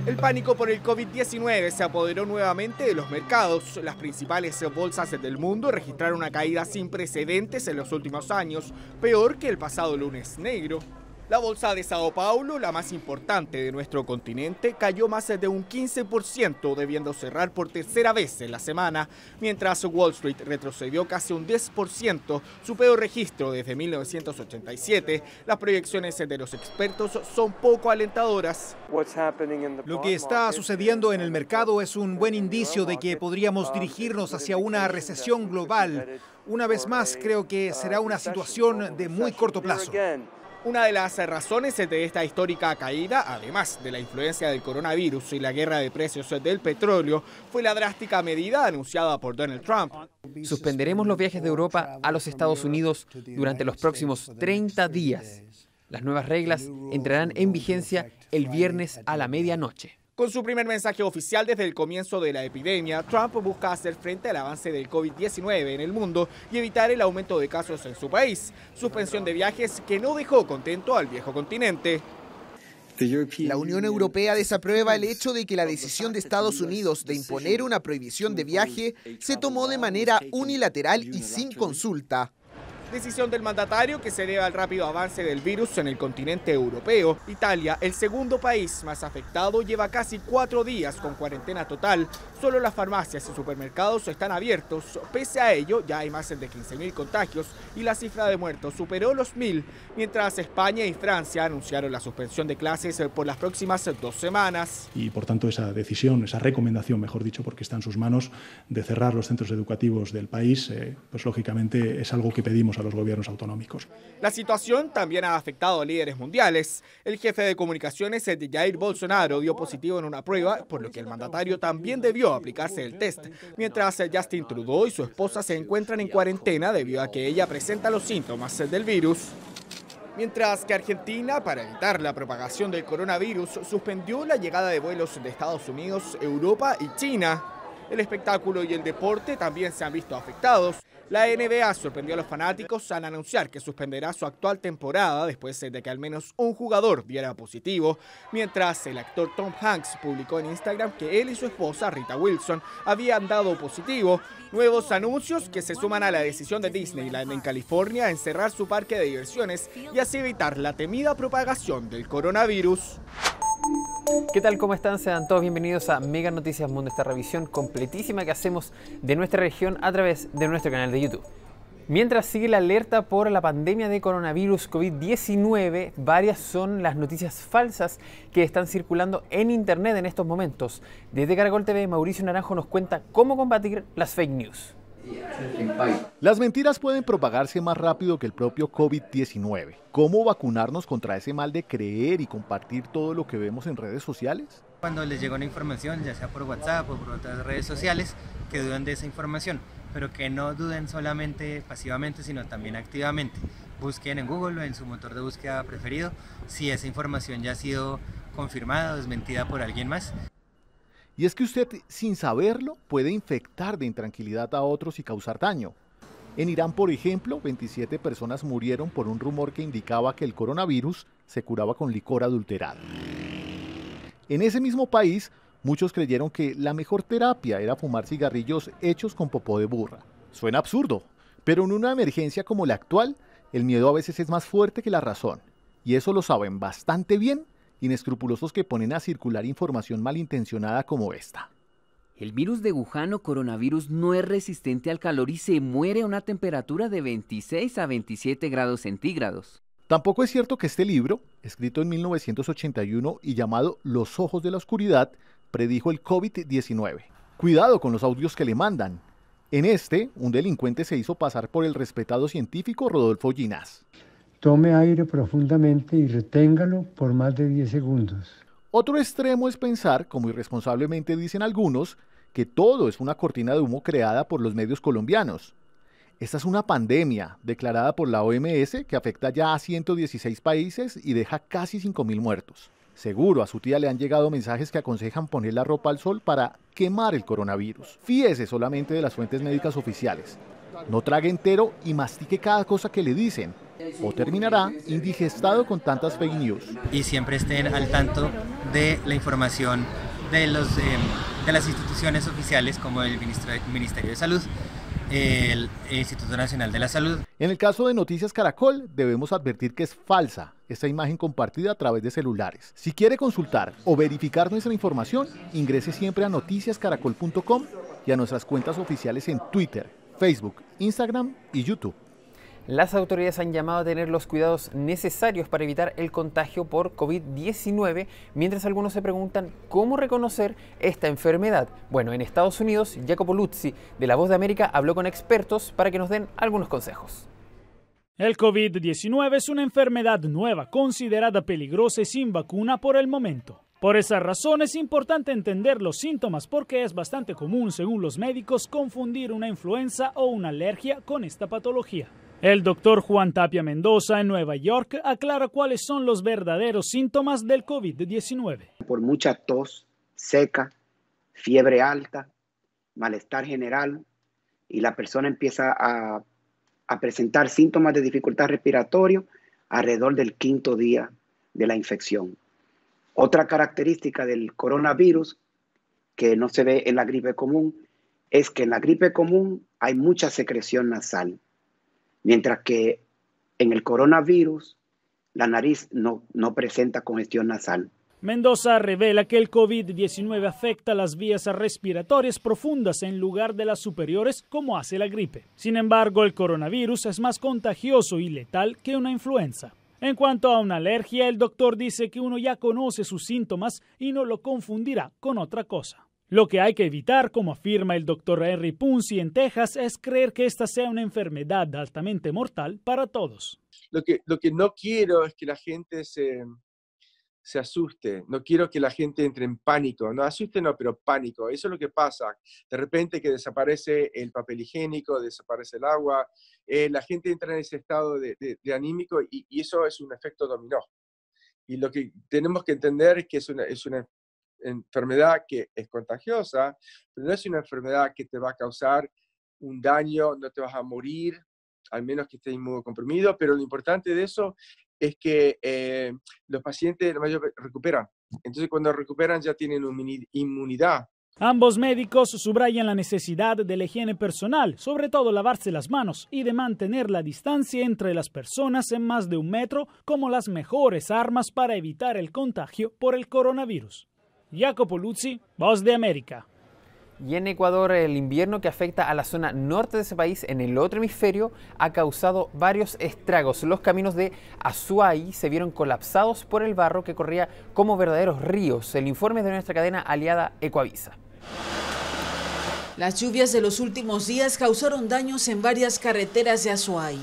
El pánico por el COVID-19 se apoderó nuevamente de los mercados. Las principales bolsas del mundo registraron una caída sin precedentes en los últimos años, peor que el pasado lunes negro. La bolsa de Sao Paulo, la más importante de nuestro continente, cayó más de un 15%, debiendo cerrar por tercera vez en la semana, mientras Wall Street retrocedió casi un 10%, su peor registro desde 1987. Las proyecciones de los expertos son poco alentadoras. Lo que está sucediendo en el mercado es un buen indicio de que podríamos dirigirnos hacia una recesión global. Una vez más, creo que será una situación de muy corto plazo. Una de las razones de esta histórica caída, además de la influencia del coronavirus y la guerra de precios del petróleo, fue la drástica medida anunciada por Donald Trump. Suspenderemos los viajes de Europa a los Estados Unidos durante los próximos 30 días. Las nuevas reglas entrarán en vigencia el viernes a la medianoche. Con su primer mensaje oficial desde el comienzo de la epidemia, Trump busca hacer frente al avance del COVID-19 en el mundo y evitar el aumento de casos en su país. Suspensión de viajes que no dejó contento al viejo continente. La Unión Europea desaprueba el hecho de que la decisión de Estados Unidos de imponer una prohibición de viaje se tomó de manera unilateral y sin consulta. Decisión del mandatario que se debe al rápido avance del virus en el continente europeo. Italia, el segundo país más afectado, lleva casi 4 días con cuarentena total. Solo las farmacias y supermercados están abiertos. Pese a ello, ya hay más de 15.000 contagios y la cifra de muertos superó los 1.000, mientras España y Francia anunciaron la suspensión de clases por las próximas 2 semanas. Y por tanto esa decisión, esa recomendación, mejor dicho, porque está en sus manos, de cerrar los centros educativos del país, pues lógicamente es algo que pedimos a los gobiernos autonómicos. La situación también ha afectado a líderes mundiales. El jefe de comunicaciones de Jair Bolsonaro dio positivo en una prueba, por lo que el mandatario también debió aplicarse el test, mientras Justin Trudeau y su esposa se encuentran en cuarentena debido a que ella presenta los síntomas del virus. Mientras que Argentina, para evitar la propagación del coronavirus, suspendió la llegada de vuelos de Estados Unidos, Europa y China. El espectáculo y el deporte también se han visto afectados. La NBA sorprendió a los fanáticos al anunciar que suspenderá su actual temporada después de que al menos un jugador diera positivo, mientras el actor Tom Hanks publicó en Instagram que él y su esposa Rita Wilson habían dado positivo. Nuevos anuncios que se suman a la decisión de Disneyland en California en cerrar su parque de diversiones y así evitar la temida propagación del coronavirus. ¿Qué tal? ¿Cómo están? Sean todos bienvenidos a Mega Noticias Mundo, esta revisión completísima que hacemos de nuestra región a través de nuestro canal de YouTube. Mientras sigue la alerta por la pandemia de coronavirus COVID-19, varias son las noticias falsas que están circulando en internet en estos momentos. Desde Caracol TV, Mauricio Naranjo nos cuenta cómo combatir las fake news. Las mentiras pueden propagarse más rápido que el propio COVID-19. ¿Cómo vacunarnos contra ese mal de creer y compartir todo lo que vemos en redes sociales? Cuando les llega una información, ya sea por WhatsApp o por otras redes sociales, que duden de esa información, pero que no duden solamente pasivamente, sino también activamente. Busquen en Google o en su motor de búsqueda preferido si esa información ya ha sido confirmada o desmentida por alguien más. Y es que usted, sin saberlo, puede infectar de intranquilidad a otros y causar daño. En Irán, por ejemplo, 27 personas murieron por un rumor que indicaba que el coronavirus se curaba con licor adulterado. En ese mismo país, muchos creyeron que la mejor terapia era fumar cigarrillos hechos con popó de burra. Suena absurdo, pero en una emergencia como la actual, el miedo a veces es más fuerte que la razón. Y eso lo saben bastante bien inescrupulosos que ponen a circular información malintencionada como esta. El virus de Wuhan o coronavirus no es resistente al calor y se muere a una temperatura de 26 a 27 grados centígrados. Tampoco es cierto que este libro, escrito en 1981 y llamado Los ojos de la oscuridad, predijo el COVID-19. Cuidado con los audios que le mandan. En este, un delincuente se hizo pasar por el respetado científico Rodolfo Ginás. Tome aire profundamente y reténgalo por más de 10 segundos. Otro extremo es pensar, como irresponsablemente dicen algunos, que todo es una cortina de humo creada por los medios colombianos. Esta es una pandemia declarada por la OMS que afecta ya a 116 países y deja casi 5.000 muertos. Seguro a su tía le han llegado mensajes que aconsejan poner la ropa al sol para quemar el coronavirus. Fíese solamente de las fuentes médicas oficiales. No trague entero y mastique cada cosa que le dicen. o terminará indigestado con tantas fake news. Y siempre estén al tanto de la información de las instituciones oficiales como el Ministerio de Salud, el Instituto Nacional de la Salud. En el caso de Noticias Caracol, debemos advertir que es falsa esta imagen compartida a través de celulares. Si quiere consultar o verificar nuestra información, ingrese siempre a noticiascaracol.com y a nuestras cuentas oficiales en Twitter, Facebook, Instagram y YouTube. Las autoridades han llamado a tener los cuidados necesarios para evitar el contagio por COVID-19, mientras algunos se preguntan cómo reconocer esta enfermedad. Bueno, en Estados Unidos, Jacopo Luzzi, de La Voz de América, habló con expertos para que nos den algunos consejos. El COVID-19 es una enfermedad nueva, considerada peligrosa y sin vacuna por el momento. Por esa razón es importante entender los síntomas porque es bastante común, según los médicos, confundir una influenza o una alergia con esta patología. El doctor Juan Tapia Mendoza, en Nueva York, aclara cuáles son los verdaderos síntomas del COVID-19. Por mucha tos seca, fiebre alta, malestar general, y la persona empieza a presentar síntomas de dificultad respiratoria alrededor del 5º día de la infección. Otra característica del coronavirus que no se ve en la gripe común es que en la gripe común hay mucha secreción nasal, mientras que en el coronavirus la nariz no presenta congestión nasal. Mendoza revela que el COVID-19 afecta las vías respiratorias profundas en lugar de las superiores, como hace la gripe. Sin embargo, el coronavirus es más contagioso y letal que una influenza. En cuanto a una alergia, el doctor dice que uno ya conoce sus síntomas y no lo confundirá con otra cosa. Lo que hay que evitar, como afirma el doctor Henry Punzi en Texas, es creer que esta sea una enfermedad altamente mortal para todos. Lo que no quiero es que la gente se asuste, no quiero que la gente entre en pánico, no asuste no, pero pánico, eso es lo que pasa, de repente que desaparece el papel higiénico, desaparece el agua, la gente entra en ese estado de anímico y eso es un efecto dominó. Y lo que tenemos que entender es que es una enfermedad que es contagiosa, pero no es una enfermedad que te va a causar un daño, no te vas a morir, al menos que estés inmunocomprimido, pero lo importante de eso es que los pacientes la mayoría recuperan. Entonces cuando recuperan ya tienen inmunidad. Ambos médicos subrayan la necesidad de la higiene personal, sobre todo lavarse las manos y de mantener la distancia entre las personas en más de 1 metro como las mejores armas para evitar el contagio por el coronavirus. Jacopo Luzzi, Voz de América. Y en Ecuador, el invierno que afecta a la zona norte de ese país, en el otro hemisferio, ha causado varios estragos. Los caminos de Azuay se vieron colapsados por el barro que corría como verdaderos ríos. El informe es de nuestra cadena aliada Ecuavisa. Las lluvias de los últimos días causaron daños en varias carreteras de Azuay.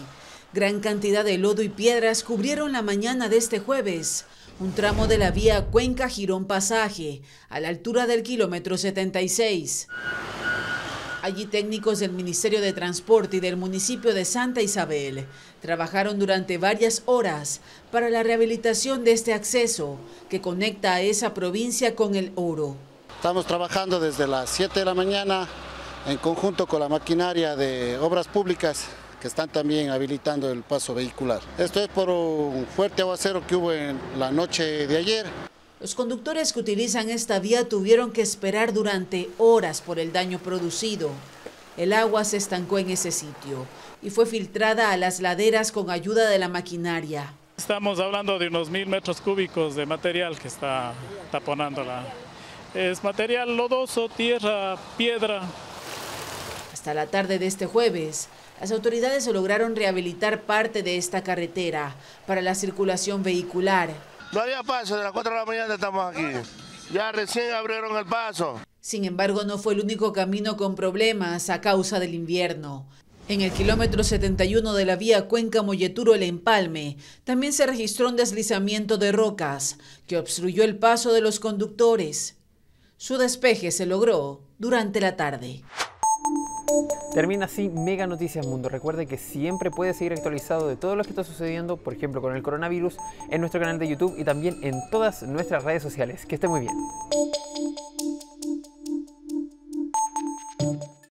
Gran cantidad de lodo y piedras cubrieron la mañana de este jueves un tramo de la vía Cuenca-Girón Pasaje, a la altura del kilómetro 76. Allí técnicos del Ministerio de Transporte y del municipio de Santa Isabel trabajaron durante varias horas para la rehabilitación de este acceso que conecta a esa provincia con el Oro. Estamos trabajando desde las 7 de la mañana en conjunto con la maquinaria de obras públicas que están también habilitando el paso vehicular. Esto es por un fuerte aguacero que hubo en la noche de ayer. Los conductores que utilizan esta vía tuvieron que esperar durante horas por el daño producido. El agua se estancó en ese sitio y fue filtrada a las laderas con ayuda de la maquinaria. Estamos hablando de unos 1000 metros cúbicos de material que está taponándola. Es material lodoso, tierra, piedra. Hasta la tarde de este jueves, las autoridades lograron rehabilitar parte de esta carretera para la circulación vehicular. No había paso, de las 4 de la mañana estamos aquí. Ya recién abrieron el paso. Sin embargo, no fue el único camino con problemas a causa del invierno. En el kilómetro 71 de la vía Cuenca-Molleturo-El Empalme, también se registró un deslizamiento de rocas que obstruyó el paso de los conductores. Su despeje se logró durante la tarde. Termina así Mega Noticias Mundo. Recuerde que siempre puede seguir actualizado de todo lo que está sucediendo, por ejemplo con el coronavirus, en nuestro canal de YouTube y también en todas nuestras redes sociales. Que esté muy bien.